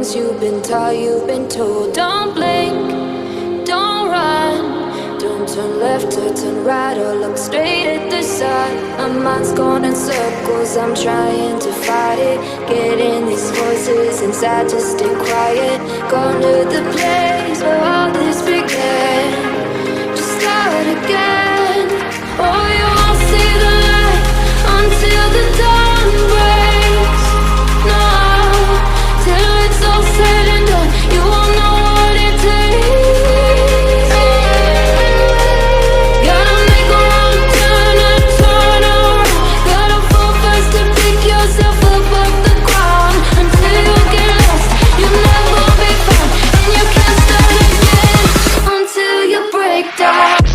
things you've been taught, you've been told. Don't blink, don't run, don't turn left or turn right or look straight at the sun. My mind's going in circles, I'm trying to fight it. Getting these voices inside to stay quiet. Going to the place where all this began. Just start again. Oh, you won't see the light until the dawn breaks. No, till it's all said and done, you won't know what it takes. Gotta make a wrong turn and turn around. Gotta fall fast to pick yourself up off the ground. Until you get lost, you'll never be found. And you can't start again until you break down.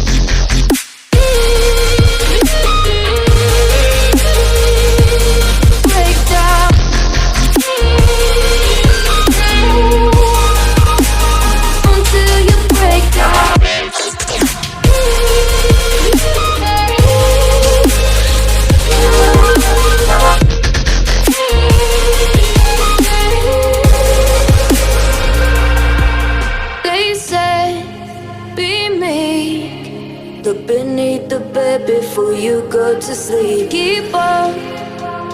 Look beneath the bed before you go to sleep. Keep on,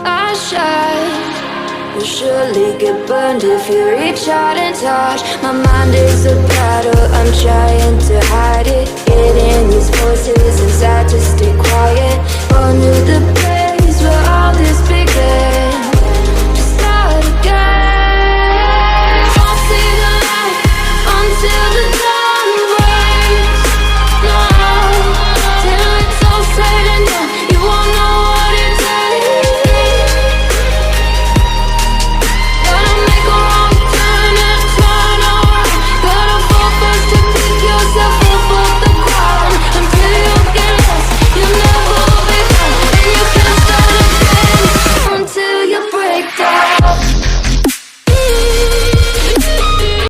I shine. You'll surely get burned if you reach out and touch. My mind is a battle, I'm trying to hide it. Getting these voices inside to stay quiet. On to the place where all this began.